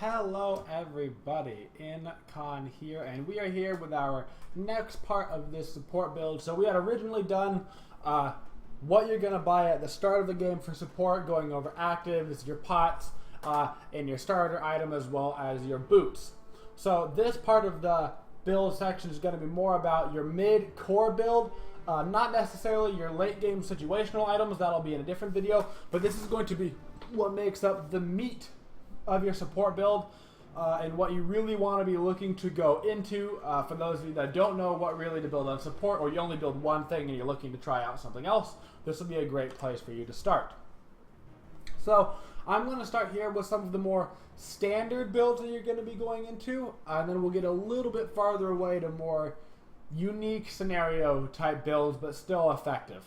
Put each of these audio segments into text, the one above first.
Hello everybody, Incon here, and we are here with our next part of this support build. So we had originally done what you're going to buy at the start of the game for support, going over actives, your pots, and your starter item, as well as your boots. So this part of the build section is going to be more about your mid-core build, not necessarily your late-game situational items. That'll be in a different video, but this is going to be what makes up the meat of your support build, and what you really want to be looking to go into. For those of you that don't know what really to build on support, or you only build one thing and you're looking to try out something else, this will be a great place for you to start. So I'm going to start here with some of the more standard builds that you're going to be going into, and then we'll get a little bit farther away to more unique scenario type builds, but still effective.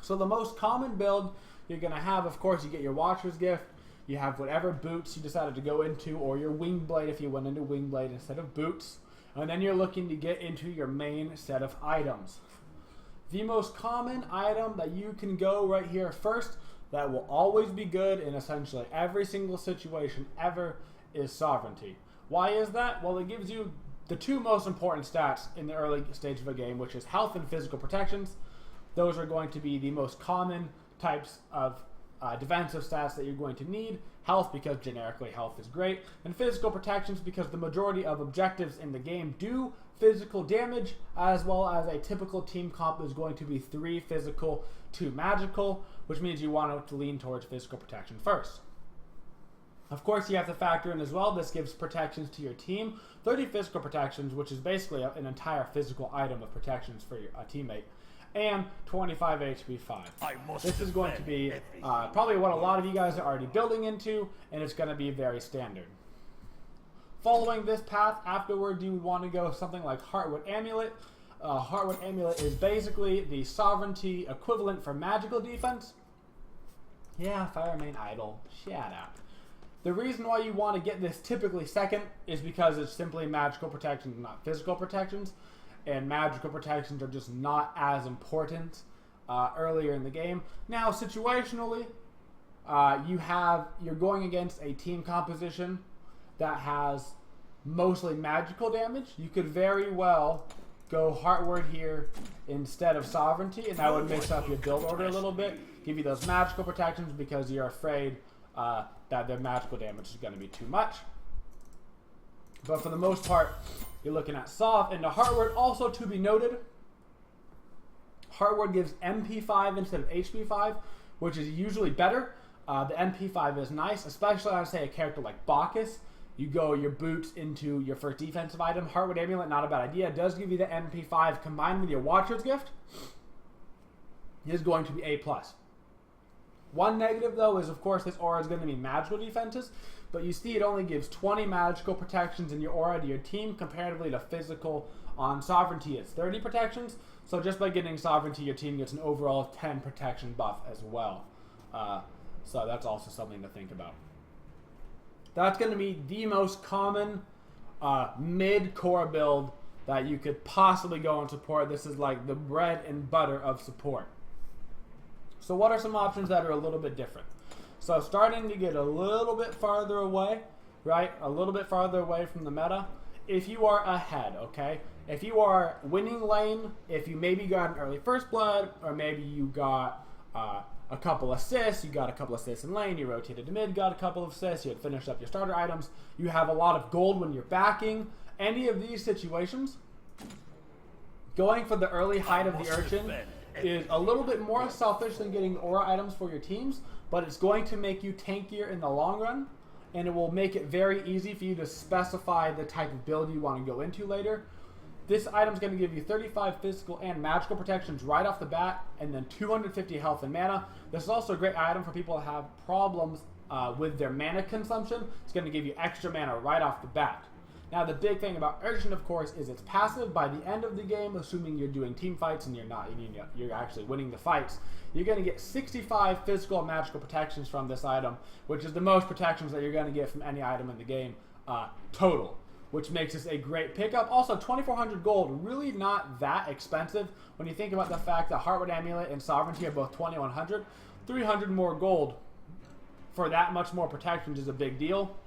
So the most common build you're going to have, of course, you get your Watcher's Gift. You have whatever boots you decided to go into, or your wing blade if you went into wing blade instead of boots. And then you're looking to get into your main set of items. The most common item that you can go right here first, that will always be good in essentially every single situation ever, is Sovereignty. Why is that? Well, it gives you the two most important stats in the early stage of a game, which is health and physical protections. Those are going to be the most common types of defensive stats that you're going to need. Health, because generically health is great, and physical protections because the majority of objectives in the game do physical damage, as well as a typical team comp is going to be 3 physical, 2 magical, which means you want to lean towards physical protection first. Of course, you have to factor in as well, this gives protections to your team, 30 physical protections, which is basically an entire physical item of protections for your teammate, and 25 HP 5. This is going to be probably what a lot of you guys are already building into, and it's going to be very standard. Following this path, afterward, you would want to go something like Heartward Amulet. Heartward Amulet is basically the sovereignty equivalent for magical defense. Yeah, Fire Main Idol. Shut up. The reason why you want to get this typically second is because it's simply magical protections, not physical protections. And magical protections are just not as important earlier in the game. Now, situationally, you're going against a team composition that has mostly magical damage. You could very well go Heartward here instead of Sovereignty, and that would mix up your build order a little bit. Give you those magical protections because you're afraid that their magical damage is going to be too much. But for the most part, you're looking at Sov. And the Heartward, also to be noted, Heartward gives MP 5 instead of HP 5, which is usually better. The MP 5 is nice, especially on, say, a character like Bacchus. You go your boots into your first defensive item. Heartward Amulet, not a bad idea. It does give you the MP 5 combined with your Watcher's Gift. It is going to be A+. One negative, though, is, of course, this aura is going to be magical defenses. But you see it only gives 20 magical protections in your aura to your team, comparatively to physical. On Sovereignty, it's 30 protections. So just by getting Sovereignty, your team gets an overall 10 protection buff as well. So that's also something to think about. That's going to be the most common mid-core build that you could possibly go and support. This is like the bread and butter of support. So what are some options that are a little bit different? So starting to get a little bit farther away, right? A little bit farther away from the meta. If you are ahead, okay? If you are winning lane, if you maybe got an early first blood, or maybe you got a couple assists, you got a couple assists in lane, you rotated to mid, got a couple of assists, you had finished up your starter items, you have a lot of gold when you're backing, any of these situations, going for the early height of the Urchin is a little bit more selfish than getting aura items for your teams, but it's going to make you tankier in the long run, and it will make it very easy for you to specify the type of build you want to go into later. This item is going to give you 35 physical and magical protections right off the bat, and then 250 health and mana. This is also a great item for people that have problems with their mana consumption. It's going to give you extra mana right off the bat. Now, the big thing about Urchin, of course, is it's passive. By the end of the game, assuming you're doing team fights and you're actually winning the fights, you're going to get 65 physical and magical protections from this item, which is the most protections that you're going to get from any item in the game total, which makes this a great pickup. Also, 2,400 gold, really not that expensive when you think about the fact that Heartward Amulet and Sovereignty are both 2,100. 300 more gold for that much more protections is a big deal.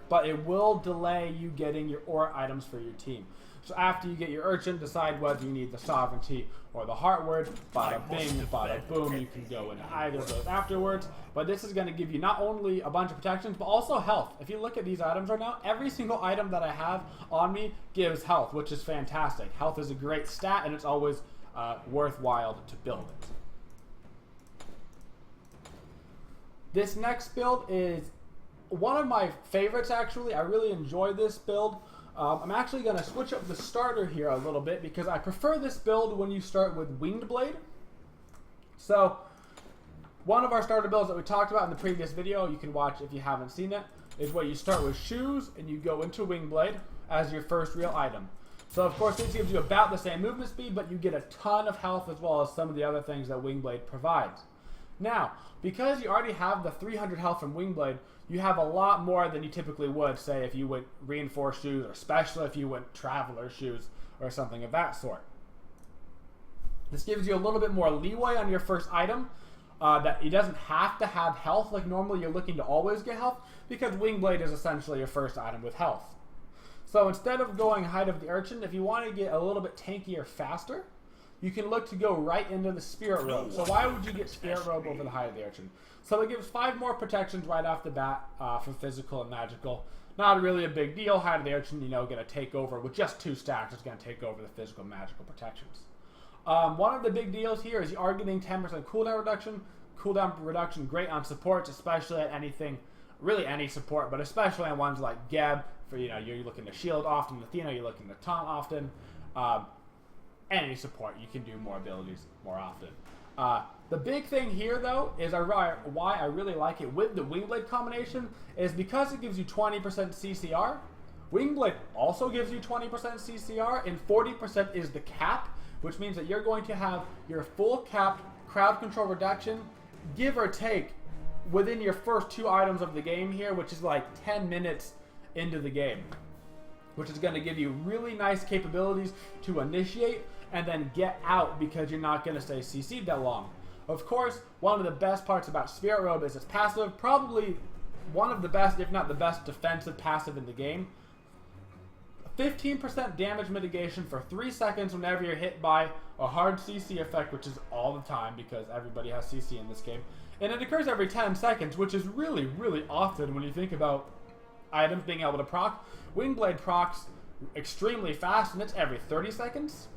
but it will delay you getting your aura items for your team. So after you get your Urchin, decide whether you need the Sovereignty or the Heartward. Bada bing, bada boom, you can go into either of those afterwards. But this is going to give you not only a bunch of protections, but also health. If you look at these items right now, every single item that I have on me gives health, which is fantastic. Health is a great stat, and it's always worthwhile to build it. This next build is one of my favorites, actually. I really enjoy this build. I'm actually going to switch up the starter here a little bit because I prefer this build when you start with Winged Blade. So, one of our starter builds that we talked about in the previous video, you can watch if you haven't seen it, is where you start with shoes and you go into Winged Blade as your first real item. So, of course, this gives you about the same movement speed, but you get a ton of health as well as some of the other things that Winged Blade provides. Now, because you already have the 300 health from Winged Blade, you have a lot more than you typically would, say, if you went reinforced shoes, or especially if you went traveler shoes or something of that sort. This gives you a little bit more leeway on your first item, that it doesn't have to have health like normally you're looking to always get health, because Winged Blade is essentially your first item with health. So instead of going Height of the Urchin, if you want to get a little bit tankier faster, you can look to go right into the Spirit Robe. So why would you get Spirit Robe over the Height of the Urchin? So it gives 5 more protections right off the bat for physical and magical. Not really a big deal. Height of the Urchin, you know, going to take over with just 2 stacks. It's going to take over the physical and magical protections. One of the big deals here is you are getting 10% cooldown reduction. Cooldown reduction great on supports, especially at anything, really any support, but especially on ones like Geb. For, you know, you're looking to shield often. Athena, you're looking to taunt often. Any support, you can do more abilities more often. The big thing here, though, is why I really like it with the Winged Blade combination is because it gives you 20% CCR. Winged Blade also gives you 20% CCR, and 40% is the cap, which means that you're going to have your full capped crowd control reduction, give or take, within your first 2 items of the game here, which is like 10 minutes into the game, which is going to give you really nice capabilities to initiate and then get out because you're not going to stay CC'd that long. Of course, one of the best parts about Spirit Robe is its passive, probably one of the best, if not the best, defensive passive in the game. 15% damage mitigation for 3 seconds whenever you're hit by a hard CC effect, which is all the time because everybody has CC in this game. And it occurs every 10 seconds, which is really, really often when you think about items being able to proc. Winged Blade procs extremely fast, and it's every 30 seconds.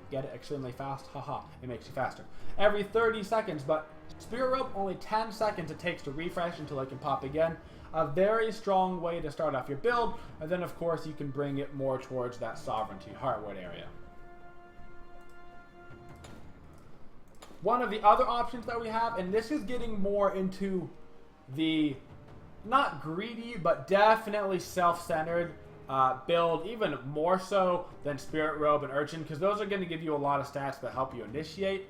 Get it? Extremely fast? Haha, it makes you faster. Every 30 seconds, but Spirit Robe, only 10 seconds it takes to refresh until it can pop again. A very strong way to start off your build, and then of course you can bring it more towards that Sovereignty Heartward area. One of the other options that we have, and this is getting more into the not greedy, but definitely self-centered build, even more so than Spirit Robe and Urchin, because those are going to give you a lot of stats that help you initiate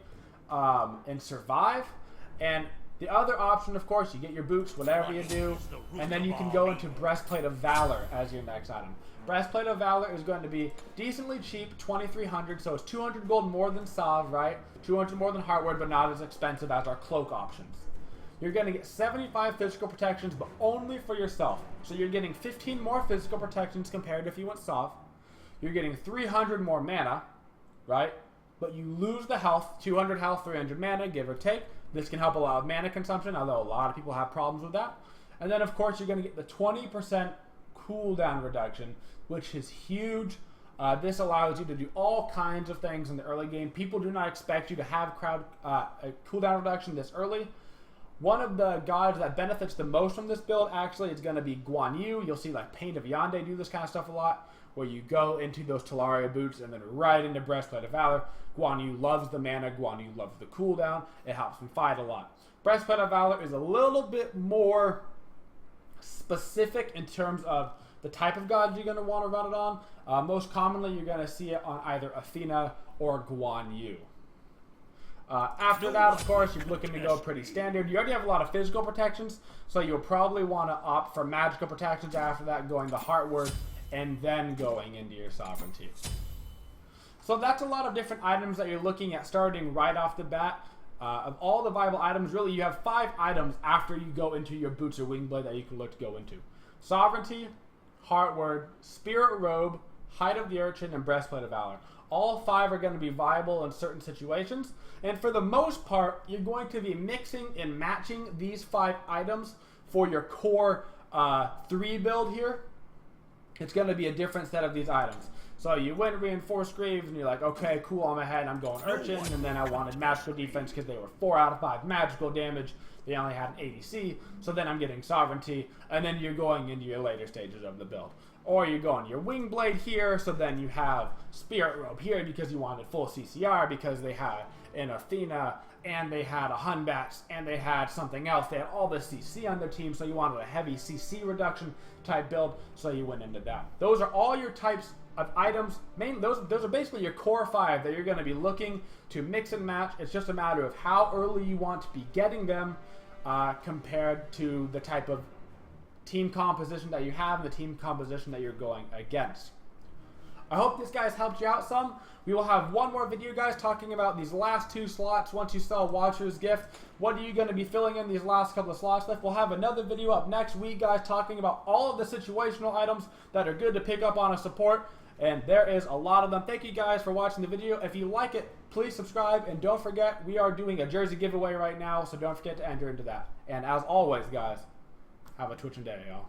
and survive. And the other option, of course, you get your boots, whatever you do, and then you can go into Breastplate of Valor as your next item. Breastplate of Valor is going to be decently cheap, 2,300, so it's 200 gold more than Salve, right? 200 more than Heartward, but not as expensive as our cloak options. You're going to get 75 physical protections, but only for yourself. So you're getting 15 more physical protections compared to if you went soft. You're getting 300 more mana, right? But you lose the health, 200 health, 300 mana, give or take. This can help a lot with mana consumption, although a lot of people have problems with that. And then, of course, you're going to get the 20% cooldown reduction, which is huge. This allows you to do all kinds of things in the early game. People do not expect you to have a cooldown reduction this early. One of the gods that benefits the most from this build actually is going to be Guan Yu. You'll see like Pain of Yonde do this kind of stuff a lot, where you go into those Talaria boots and then right into Breastplate of Valor. Guan Yu loves the mana, Guan Yu loves the cooldown. It helps him fight a lot. Breastplate of Valor is a little bit more specific in terms of the type of gods you're going to want to run it on. Most commonly, you're going to see it on either Athena or Guan Yu. After that, of course, you're looking to go pretty standard. You already have a lot of physical protections, so you'll probably want to opt for magical protections after that, going to Heartward, and then going into your Sovereignty. So that's a lot of different items that you're looking at starting right off the bat. Of all the viable items, really, you have 5 items after you go into your Boots or Winged Blade that you can look to go into. Sovereignty, Heartward, Spirit Robe, Height of the Urchin, and Breastplate of Valor. All 5 are going to be viable in certain situations, and for the most part, you're going to be mixing and matching these 5 items for your core 3 build here. It's going to be a different set of these items. So you went Reinforced Greaves, and you're like, okay, cool, I'm ahead, I'm going Urchin, and then I wanted Magical Defense because they were 4 out of 5 magical damage. They only had an ADC, so then I'm getting Sovereignty, and then you're going into your later stages of the build. Or you're going your Wing Blade here, so then you have Spirit Robe here because you wanted full CCR because they had an Athena, and they had a Hunbats, and they had something else. They had all this CC on their team, so you wanted a heavy CC reduction type build, so you went into that. Those are all your types of items. Those are basically your core 5 that you're going to be looking to mix and match. It's just a matter of how early you want to be getting them compared to the type of team composition that you have and the team composition that you're going against. I hope this guys helped you out some. We will have one more video, guys, talking about these last 2 slots. Once you sell Watcher's Gift, what are you going to be filling in these last couple of slots left? We'll have another video up next week, guys, talking about all of the situational items that are good to pick up on a support, and there is a lot of them. Thank you guys for watching the video. If you like it, please subscribe, and don't forget, we are doing a jersey giveaway right now, so don't forget to enter into that. And as always, guys, have a twitchin' day, y'all.